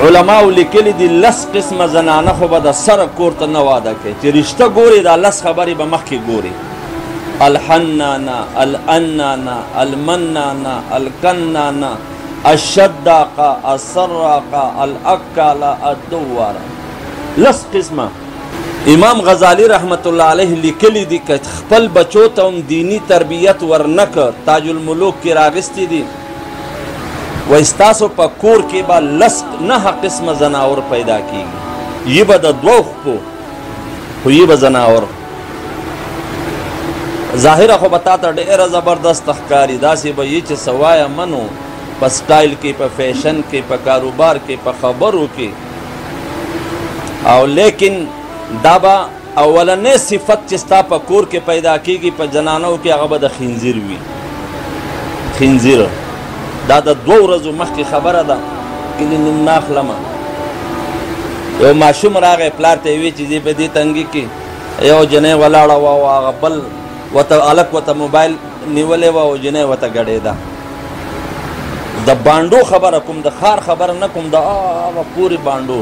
علماء لیکلی دی لس قسم زنانه خو به د سره کور ته نه واده کوي چې رشته ګوري دا لس خبرې به مخکې ګوري الحنانه الانانه المنانه الکنانه الشداقه السراقه الاکاله الدواره لس قسمه امام غزالی رحمت الله علیه لیکلی دی که خپل بچو ته هم دینی تربیت ورنکه تاج الملوک کې راغستی دی و استاسو په کور کې به لس نه قسمه زناور پیدا کیږي یی به د دوه خپو خو یی به زناور ظاهره خو به تا ته ډېره زبردست ښکاري داسې به یي چې سوایه منو په سټایل کې په فیشن کې په کاروبار کې په خبرو کې او لیکن دا به اولنې صفت چې ستا په کور کې پیدا کیږي په جنانو کې هغه به د خنزیر وي خنزیر دا د 2 ورځو مخکې خبره ده کلي نوم نه اخلمه یو ماشوم راغی پلار ته یې وی چې دې په دې تنګي کې یو جنۍ ولاړه وه او هغه بل ورته هلک ورته موبایل نیولی وه او جنۍ ورته ګډېده د بانډو خبره کوم د ښار خبره نه کوم د هغه پورې بانډو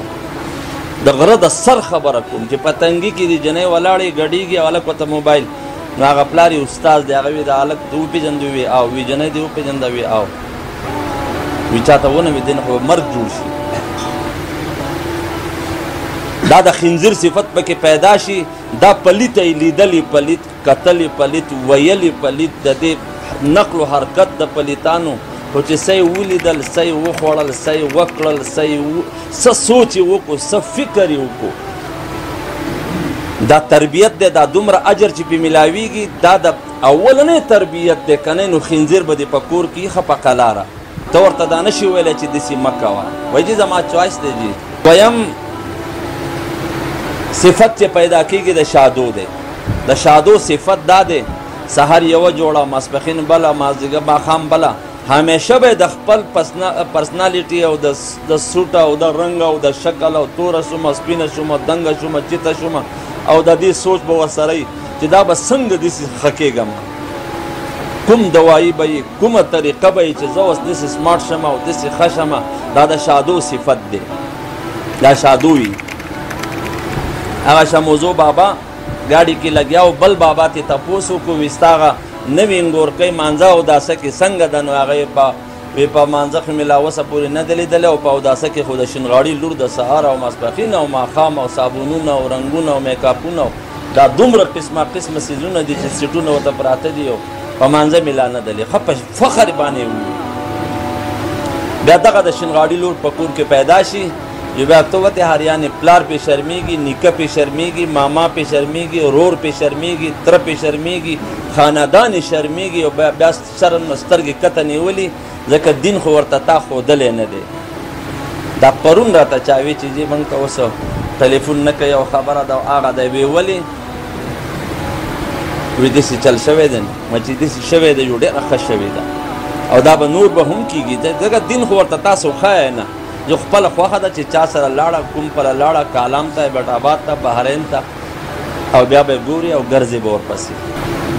د غره د سر خبره کوم چې په تنګي کې د جنۍ ولاړې ګډېږي او هلک ورته موبایل نو هغه پلار یې استاد دی هغه وی د هلک دې وپېژندې وي او وی جنۍ دې وپېژنده وي او وی چاته ونه وي دې نه خو مرګ جوړ شي دا د خنزیر صفت پکې پیدا شي دا پلیت یې لیدلی پلیت کتلی پلیت ویلی پلیت د دې نقل و حرکت د پلیتانو خو چې څه یې ولیدل څه یې وخوړل څه یې وکړل څه سوچ یې وکړو څه فکر یې وکړو دا تربیت دی دا دومره اجر چې پې میلاویږي دا د اولنۍ تربیت دی که نه نو خنزیر به دې په کور کې ایښه په قلاره ته ورته دا نشي ویلی چې داسې مه کوه وایي جي زما چوایس دی جي دویم صفت چې پیدا کېږي د شادو دی د شادو صفت دا دی سحر یوه جوړه ماسپښین بله مازدیګر ماښام بله همیشه به د خپل پرسنالیټي او د سوټ او د رنګ او د شکل او توره شومه سپینه شومه دنګه شومه چیته شومه او د دې سوچ به ورسره وي چې دا به څنګه داسې ښه کېږم کوم دوایي به یې کومه طریقه به یې چې زه اوس داسې سمارټ شم او داسې ښه شمه دا د شادو صفت دی دا شادو وي هغه شموزو بابا ګاډي کې لګیا او بل بابا ته تپوس وکړو وي ستا هغه نوې انګورکۍ مانځه اوداسه کې څنګه ده نو هغه یې په مانځه خو مې لا اوسه پورې نه ده لیدلی او په اوداسه کې خو د شینغاړي لور د سهار او ماسپښین او ماښام او صابونونه او رنګونه او میکاپونه دا دومره قسمه قسمه څیزونه دي چې سیټونه ورته پراته دي او په مانځه مې لا نه دلی ښه په فخر باندې وي بیا دغه د شینغاړي لور په کور کې پیدا شي جو بیا تو وته هریانې پلار پې شرمیږي نیکه پې شرمیږي ماما پې شرمیږي ورور پې شرمیږي تره پې شرمیږي خاندان یې شرمیږي او بیا شرم نه سترګې کته نیولي ځکه دین خو ورته تا ښودلی نه دی دا پرون راته چا وی چې جی موږ ته اوس ټلیفون نه کوي او خبره ده هغه دی وی ولې وی داسې چل شوی دی ما چې داسې شوی دی یو ډېره ښه شوې ده او دا به نور به هم کېږي ځکه دین خو ورته تاسو ښایه نه جو خپله خوښه ده چې چا سره لاړه کوم پله لاړه کالام ته بیټ آباد ته بحرین ته او بیا به ګوري او ګرځي به ورپسې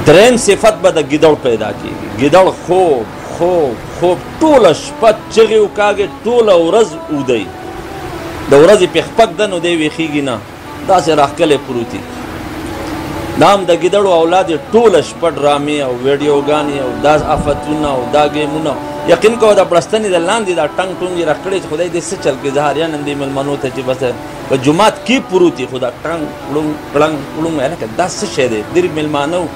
دریم صفت به د ګیدړ پیدا کېږي ګیدړ خوب خوب خوب ټوله شپه چغې وکاږي ټوله ورځ اودی د ورځې پې خپک ده نو دی ویښېږي نه داسې راښکلی پروتي دا هم د ګیدړو اولاد یې ټوله شپه ډرامې او ویډیوګانې او دا آفتونه او دا ګیمونه یقین کوه د بړستنې د لاندې دا ټنګ ټونګ یې راکړی چې خدای دې څه چل کړي زه هریان هم دې مېلمنو ته چې بس په جومات کې پروت یي خو دا ټنګ کړونګ کړنګ کړونګ هلکه دا څه شی دی ډېر مېلمانه وو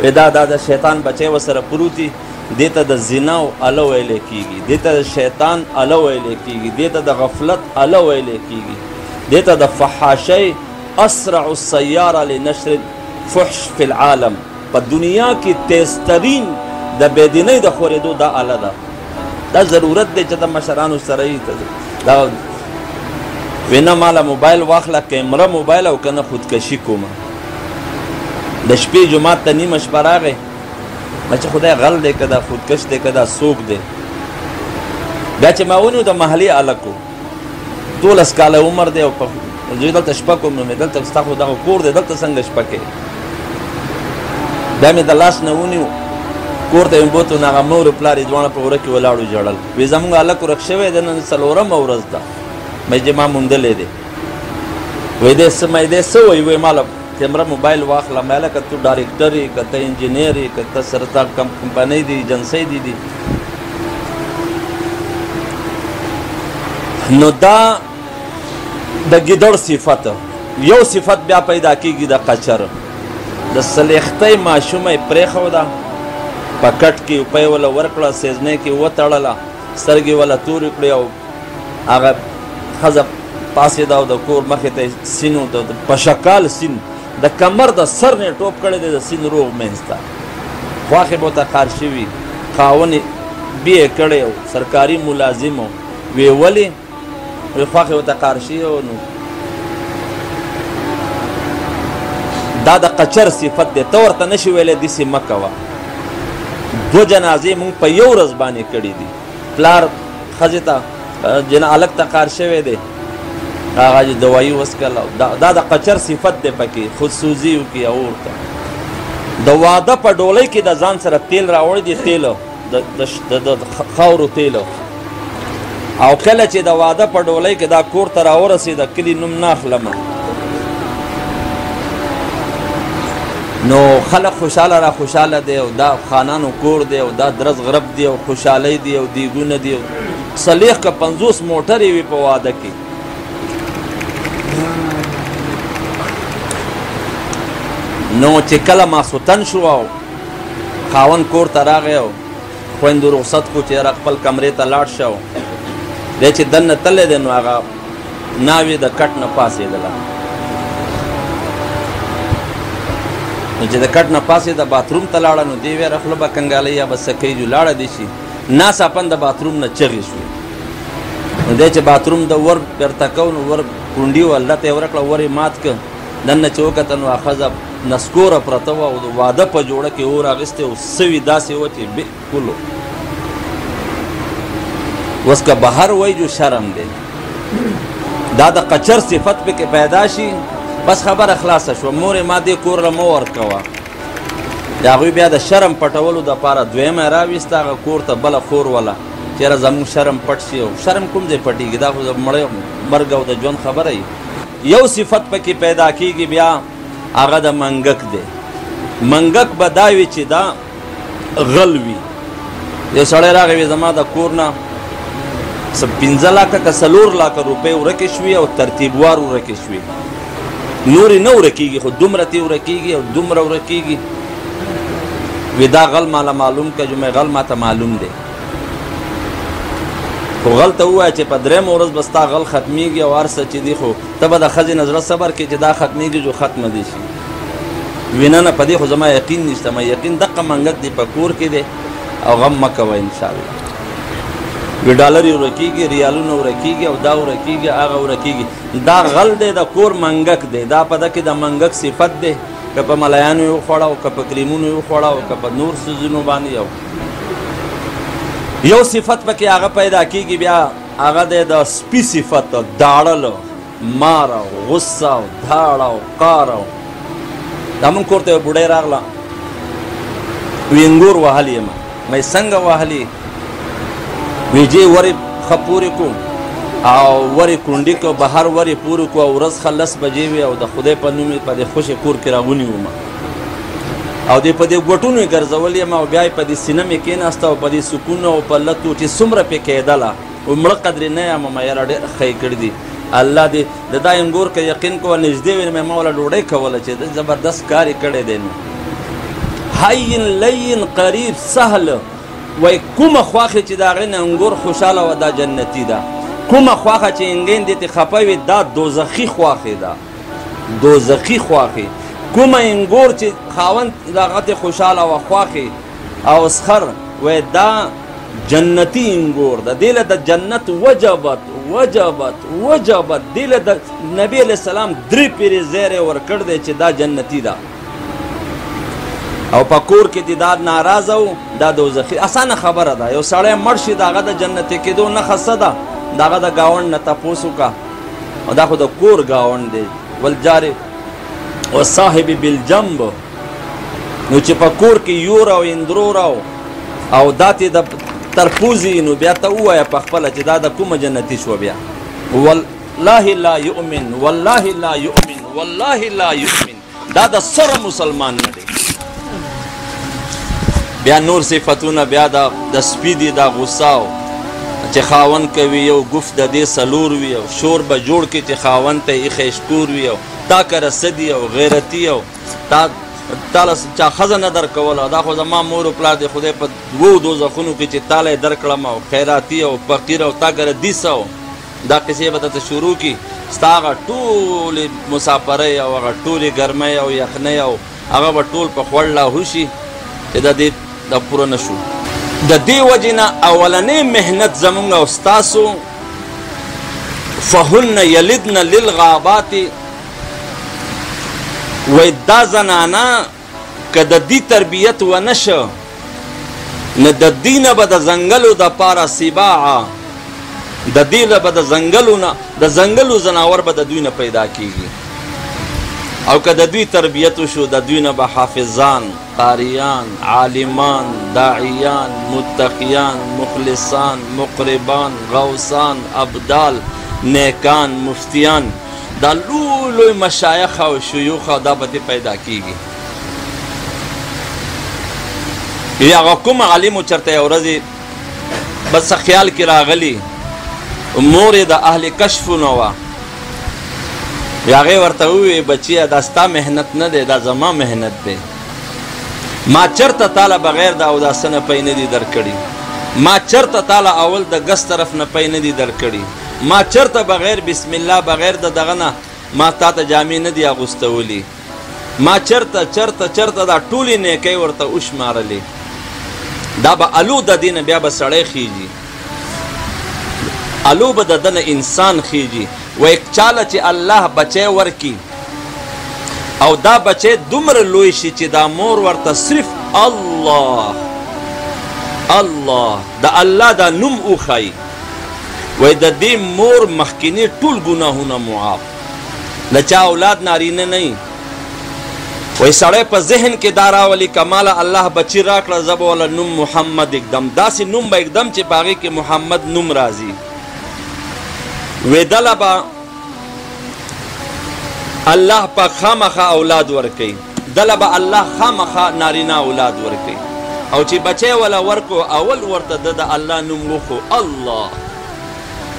دا د شیطان بچی ورسره پروت وي دې ته د زنا او اله ویلی کېږي دې ته د شیطان اله ویلی کېږي دې ته د غفلت اله ویلی کېږي دې ته د فحاشۍ اسرع السیاره لنشر فحش فی العالم په دنیا کې تیزترین د بېدینۍ د خورېدو دا اله ده دا ضرورت دی چې د مشرانو سره یې دا وی نه ماله موبایل واخله کیمره موبایل او که نه خودکشي کومه د شپې جومات ته نیمه شپه راغی ما چې خدای غل دی که دا خودکش دی که دا څوک دی بیا چې ما ونیو د محلي هلک و 12 کاله عمر دی او زه دلته شپه کوم نو مې دلته ستا خو دغه کور دی دلته څنګه شپه کوې بیا مې د لاس نه ونیو کور ته مې بوتو نو هغه مور پلار یې دواړه په وره کې ولاړو ژړل وی زموږ هلک ورک شوی دی نن 4مه ورځ ده مې چې ما موندلی دی وایي دی څه مې دی څه وایي وایي ماله کیمره موبایل واخله مې لکه تو ډایرکټر یې که ته انجینیر یې که ته سره تا کمپنۍ دي ایجنسۍ دي نو دا د ګیدړ صفت یو صفت بیا پیدا کیږي د قچر د سلیختۍ ماشومه یې پرېښوده په کټ کې روپۍ وله ورکړه سیزنۍ کې وتړله سترګې وله تورې کړې او هغه ښځه پاسېده او د کور مخې ته یې سین و په شکال سین د کمر د سر نه ټوپ کړی دی د سین روغ منځ ته خواښې به ورته کار شوي خاوند یې بیې کړی او سرکاري ملازم و ویې ولې وی خواښې ورته کار شوي او نو دا د قچر صفت دی ته ورته نشي ویلی داسې مه کوه دو جنازې مونږ په یو ورځ باندې کړي دي پلار ښځې ته هلک ته کار شوی دی هغه دوایي وڅکله دا د قچر صفت دی پکې خودسوزي وکړي او ورته د واده په ډولۍ کې د ځان سره تیل راوړی دي تیلو د خاورو تیلو او کله چې د واده په ډولۍ کې دا کور ته راورسېده کلي نوم نه اخلمه نو خلق خوشحاله را خوشحاله دی او دا خانانو کور دی او دا درز غرب دی او خوشحالی دی او دیګونه دی او 40 که 50 موټرې وي په واده کې نو چې کله ماسوتن شو او خاوند کور ته راغی او خویندو رخصت کړو چې یاره خپل کمرې ته لاړ شه دی چې دننه تللی دی نو هغه ناوې د کټ نه پاسېدله نو چې د کټ نه پاسېده باتروم ته لاړه نو دې ویره خوله به کنګالۍ یا به څه کوي جو لاړه دې شي ناڅاپن د باتروم نه چغې شوې نو دی چې باتروم د ور بیرته کو نو ور کونډي و الله ته یې ورکړه ور یې مات که دننه چې وکته نو ښځه نسکوره پرته وه او د واده په جوړه کې اور اخیستی او سوي داسې وه چې بلکل اوس که بهر وی جو شرم دی دا د قچر صفت پکې پیدا شي بس خبره خلاصه شوه مورې ما دې کور له مه ورکوه د هغوی بیا د شرم پټولو دپاره دویمه یې راویسته هغه کور ته بله خور وله چېره زموږ شرم پټ شي او شرم کوم ځای پټېږي دا خو د مړی مرګ او د ژوند خبره وي یو صفت پکې پیدا کیږي بیا هغه د منګک دی منګک به دا وي چې دا غل وي یو سړی راغی وي زما د کور نه 15 لاکه که 4 لاکه روپۍ ورکې شوي او ترتیبوار ورکې شوي نورې نه ورکېږي خو دومره تې ورکېږي او دومره ورکېږي وي دا غل ماله معلوم که جو مې غل ماته معلوم دی خو غل ته ووایه چې په درېیمه ورځ به ستا غل ختمیږي او هر څه چې دي خو ته به د ښځې نه زړه صبر کړې چې دا ختمیږي جو ختمه دي شي وي نه نه په دې خو زما یقین نشته ما یقین دقه منګک دی په کور کې دی او غم مه کوه انشاءالله وي ډالر یې ورکېږي ریالونه ورکېږي او دا ورکېږي هغه ورکېږي دا غل دی د کور منګک دی دا په ده کې د منګک صفت دی که په ملایانو یې وخوړه او که په کریمونو یې وخوړه او که په نور څیزونو باندې یو صفت پکې هغه پیدا کېږي بیا هغه دی د سپي صفت داړل مار او غصه او داړه او قار او دا مونږ کور ته یو بوډۍ راغله وي انګور وهلي یم مې څنګه وهلي وی جې ورې ښه پورې کړو او ورې کونډي کړو بهر ورې پورې کړو او ورځ ښه 10 بجې وې او د خدای په نوم یې په دې خوشې کور کې راونیوم او دې په دې ګوټونو یې ګرځولې یم او بیا یې په دې سینه مې کېناسته او په دې سکون او په لتو چې څومره پې کېدله او مړه قدرې نه یم مه یاره ډېر ښه یې کړي دي الله دې د دا انګور که یقین کوه نږدې وې مې ما وله ډوډۍ کوله چې د زبردست کار یې کړی دی نو حین لین قریب سهل وای کومه خواخې چې د هغې نه انګور خوشحاله وه دا جنتي ده کومه خواخه چې انګین دې تې خفه وي دا دوزخي خواخې ده دوزخي خواخې کومه انګور چې خاوند د هغه تې خوشحاله وه خواخې او سخر وای دا جنتي انګور ده دې له د جنت وجبت وجبت وجبت دې له د نبي علیه السلام 3 پیرې زیری ورکړ دی چې دا جنتي ده او په کور کې دې دا ناراضه و دا دوزخي اسانه خبره ده یو سړی مړ شي د هغه د جنتي کېدو نښه څه ده د هغه د ګاونډ نه تپوس وکړه او دا خو د کور ګاونډ دی والجار وصاحب بالجنب نو چې په کور کې یور او اندرور او دا تې د ترپوزي نو بیا ته ووایه په خپله چې دا د کومه جنتي شوه بیا واللہ لا یؤمن واللہ لا یؤمن واللہ لا یؤمن دا دا سر مسلمان ندے. بیا نور صفتونه بیا د سپیدی دا غصاو چې خاون کوي یو گفت د دې سلور وي او شور به جوړ کې چې خاون ته یې خیشکور وي او تا که رسدي او غیرتي او تاله چا ښځه نه در کوله دا خو زما مور و پلار دی خدای په دوو دوزخونو کې چې تاله یې در کړم او خیراتي او فقیر او تا که ردیس او دا قصې به درته شروع کړي ستا هغه ټولې مسافرۍ او هغه ټولې ګرمۍ او یخنۍ او هغه به ټول په خوړ لاهو شي چې د دې دا پوره نه شو. د دې وجې نه اولنی محنت زمونږ او ستاسو فهن یلدن للغابات وی دا زنانا که د دې تربیت ونه شه نه د دې نه به د ځنګلو دپاره سباعه د دې نه به د ځنګلو نه د ځنګلو ځناور به د دوی نه پیدا کیږي او که د دوی تربیت وشو د دوی نه به حافظان قاریان عالمان داعیان متقیان مخلصان مقربان غوثان ابدال نیکان مفتیان دا لوی لوی مشایخ او شیوخ دا به پیدا کیږي. یا هغه کوم عالم چرته یو ورځې بس خیال کې راغلی مور یې د اهل کشف نه وه هغې ورته وویې بچیه دا ستا محنت نه دی دا زما محنت دی ما چرته تاله بغیر د اوداسه نه پی نه دي درکړي ما چرته تاله اول د ګس طرف نه پی نه دي درکړي ما چرته بغیر بسم الله بغیر د دغه نه ما تا ته جامې نه دي اغوستولي ما چرته دا ټولې نیکۍ ورته وشمارلې دا به الو د دې نه بیا به سړی خیږي الو به د ده نه انسان خیږي و یک چاله چې الله بچی ورکی او دا بچی دومره لوی شي چې دا مور ورته صرف الله د الله دا نوم وښایي وی د دې مور مخکینی ټول ګناهونه معاف د چا اولاد نارینه نه وی سړی په ذهن کې دا راولي کماله الله بچی راکړه زه به وله نوم محمد اکدم داسې نوم به اکدم چې په هغې کې محمد نوم راځي وی دله به الله پاک خامخا اولاد ورکوي دله به الله خامخا نارینه اولاد ورکوي او چې بچی وله ورکو اول ورته د الله نوم وخو الله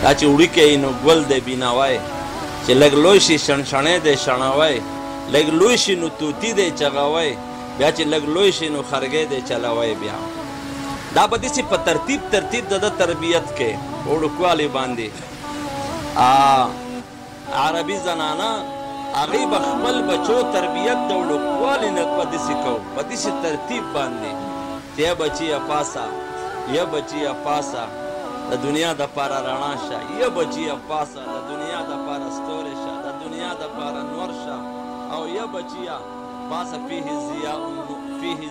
دا چې وړوکی نو ګل دی بینوی چې لږ لوی شي شڼشڼی دی شڼوی لږ لوی شي نو توتی دی چغوی بیا چې لږ لوی شي نو خرګی دی چلوی بیا دا به داسې په ترتیب د ده تربیت کې په وړوکوالي باندې عربي زنانه هغې به خپل بچو تربیت د وړوکوالي نه په داسې کوو په داسې ترتیب باندې چې یا بچیه پاسه یا بچیه پاسه د دنیا دپاره رڼا شه یا بچیه پاسه د دنیا دپاره ستوری شه د دنیا دپاره نور شه او یا بچیه پاسه فیه ضیاء و فیه